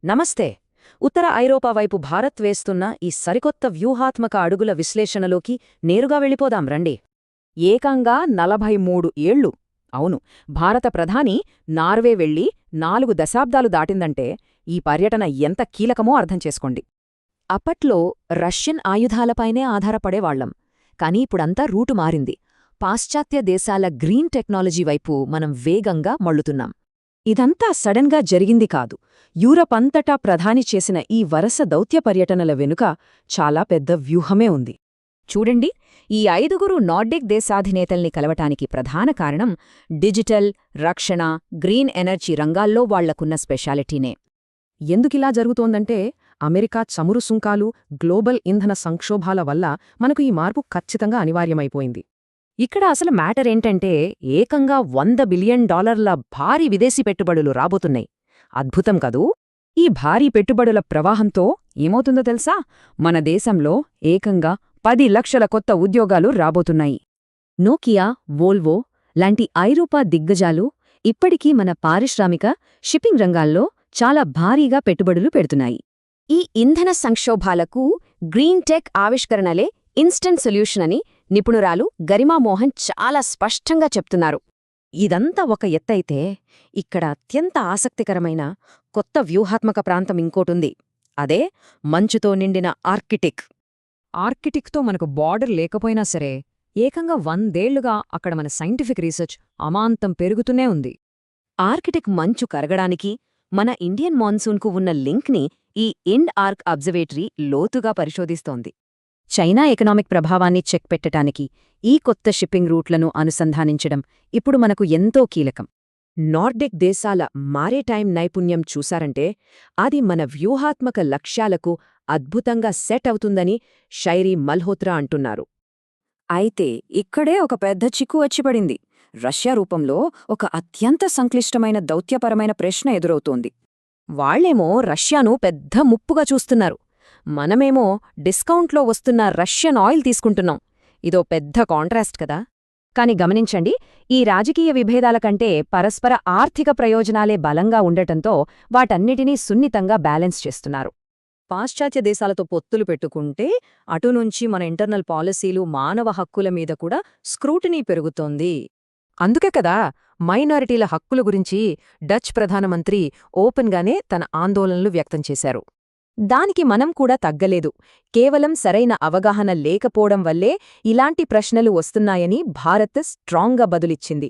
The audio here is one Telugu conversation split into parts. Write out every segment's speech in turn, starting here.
నమస్తే. ఉత్తర ఐరోపా వైపు భారత్ వేస్తున్న ఈ సరికొత్త వ్యూహాత్మక అడుగుల విశ్లేషణలోకి నేరుగా వెళ్ళిపోదాం రండి. ఏకంగా 43 ఏళ్లు. అవును, భారత ప్రధాని నార్వే వెళ్లి 4 దశాబ్దాలు దాటిందంటే ఈ పర్యటన ఎంత కీలకమో అర్థం చేసుకోండి. అప్పట్లో రష్యన్ ఆయుధాలపైనే ఆధారపడేవాళ్లం. కానీ ఇప్పుడంతా రూటు మారింది. పాశ్చాత్య దేశాల గ్రీన్ టెక్నాలజీ వైపు మనం వేగంగా మళ్లుతున్నాం. ఇదంతా సడన్గా జరిగింది కాదు. యూరప్ అంతటా ప్రధాని చేసిన ఈ వరస దౌత్య పర్యటనల వెనుక చాలా పెద్ద వ్యూహమే ఉంది. చూడండి, ఈ 5 నార్డిక్ దేశాధినేతల్ని కలవటానికి ప్రధాన కారణం డిజిటల్, రక్షణ, గ్రీన్ ఎనర్జీ రంగాల్లో వాళ్లకున్న స్పెషాలిటీనే. ఎందుకిలా జరుగుతోందంటే అమెరికా చమురు సుంకాలు, గ్లోబల్ ఇంధన సంక్షోభాల వల్ల మనకు ఈ మార్పు ఖచ్చితంగా అనివార్యమైపోయింది. ఇక్కడ అసలు మ్యాటర్ ఏంటంటే ఏకంగా $100 బిలియన్ భారీ విదేశీ పెట్టుబడులు రాబోతున్నాయి. అద్భుతం కదూ! ఈ భారీ పెట్టుబడుల ప్రవాహంతో ఏమవుతుందో తెలుసా? మన దేశంలో ఏకంగా 10 లక్షల కొత్త ఉద్యోగాలు రాబోతున్నాయి. నోకియా, వోల్వో లాంటి ఐరోపా దిగ్గజాలు ఇప్పటికీ మన పారిశ్రామిక, షిప్పింగ్ రంగాల్లో చాలా భారీగా పెట్టుబడులు పెడుతున్నాయి. ఈ ఇంధన సంక్షోభాలకు గ్రీన్ టెక్ ఆవిష్కరణలే ఇన్స్టెంట్ సొల్యూషన్ అని నిపుణురాలు గరిమా మోహన్ చాలా స్పష్టంగా చెప్తున్నారు. ఇదంతా ఒక ఎత్తైతే ఇక్కడ అత్యంత ఆసక్తికరమైన కొత్త వ్యూహాత్మక ప్రాంతం ఇంకోటుంది. అదే మంచుతో నిండిన ఆర్కిటిక్. ఆర్కిటిక్తో మనకు బార్డర్ లేకపోయినా సరే ఏకంగా 100 ఏళ్లుగా అక్కడ మన సైంటిఫిక్ రీసెర్చ్ అమాంతం పెరుగుతూనే ఉంది. ఆర్కిటిక్ మంచు కరగడానికి మన ఇండియన్ మాన్సూన్కు ఉన్న లింక్ని ఈ ఇండ్ ఆర్క్ అబ్జర్వేటరీ లోతుగా పరిశోధిస్తోంది. చైనా ఎకనామిక్ ప్రభావాన్ని చెక్ పెట్టటానికి ఈ కొత్త షిప్పింగ్ రూట్లను అనుసంధానించడం ఇప్పుడు మనకు ఎంతో కీలకం. నార్డిక్ దేశాల మారిటైమ్ నైపుణ్యం చూశారంటే అది మన వ్యూహాత్మక లక్ష్యాలకు అద్భుతంగా సెట్ అవుతుందని షైరీ మల్హోత్రా అంటున్నారు. అయితే ఇక్కడే ఒక పెద్ద చిక్కు వచ్చిపడింది. రష్యా రూపంలో ఒక అత్యంత సంక్లిష్టమైన దౌత్యపరమైన ప్రశ్న ఎదురవుతోంది. వాళ్లేమో రష్యాను పెద్ద ముప్పుగా చూస్తున్నారు. మనమేమో డిస్కౌంట్లో వస్తున్న రష్యన్ ఆయిల్ తీసుకుంటున్నాం. ఇదో పెద్ద కాంట్రాస్ట్ కదా. కాని గమనించండి, ఈ రాజకీయ విభేదాల కంటే పరస్పర ఆర్థిక ప్రయోజనాలే బలంగా ఉండటంతో వాటన్నిటినీ సున్నితంగా బ్యాలెన్స్ చేస్తున్నారు. పాశ్చాత్య దేశాలతో పొత్తులు పెట్టుకుంటే అటునుంచి మన ఇంటర్నల్ పాలసీలు, మానవ హక్కుల మీద కూడా స్క్రూటినీ పెరుగుతోంది. అందుకే కదా మైనారిటీల హక్కుల గురించి డచ్ ప్రధానమంత్రి ఓపెన్గానే తన ఆందోళనలు వ్యక్తం చేశారు. దానికి మనం కూడా తగ్గలేదు. కేవలం సరైన అవగాహన లేకపోవడం వల్లే ఇలాంటి ప్రశ్నలు వస్తున్నాయని భారత్ స్ట్రాంగ్గా బదులిచ్చింది.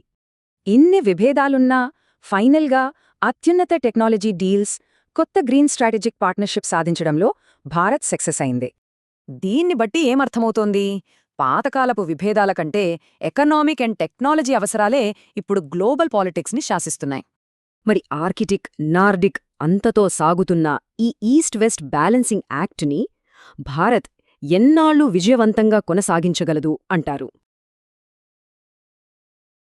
ఇన్ని విభేదాలున్నా ఫైనల్గా అత్యున్నత టెక్నాలజీ డీల్స్, కొత్త గ్రీన్ స్ట్రాటజిక్ పార్ట్నర్షిప్ సాధించడంలో భారత్ సక్సెస్ అయింది. దీన్ని బట్టి ఏమర్థమవుతోంది? పాతకాలపు విభేదాల కంటే ఎకనామిక్ అండ్ టెక్నాలజీ అవసరాలే ఇప్పుడు గ్లోబల్ పాలిటిక్స్ని శాసిస్తున్నాయి. మరి ఆర్కిటిక్, నార్డిక్ అంతతో సాగుతున్న ఈ ఈస్ట్ వెస్ట్ బ్యాలెన్సింగ్ యాక్ట్ని భారత్ ఎన్నాళ్లు విజయవంతంగా కొనసాగించగలదు అంటారు?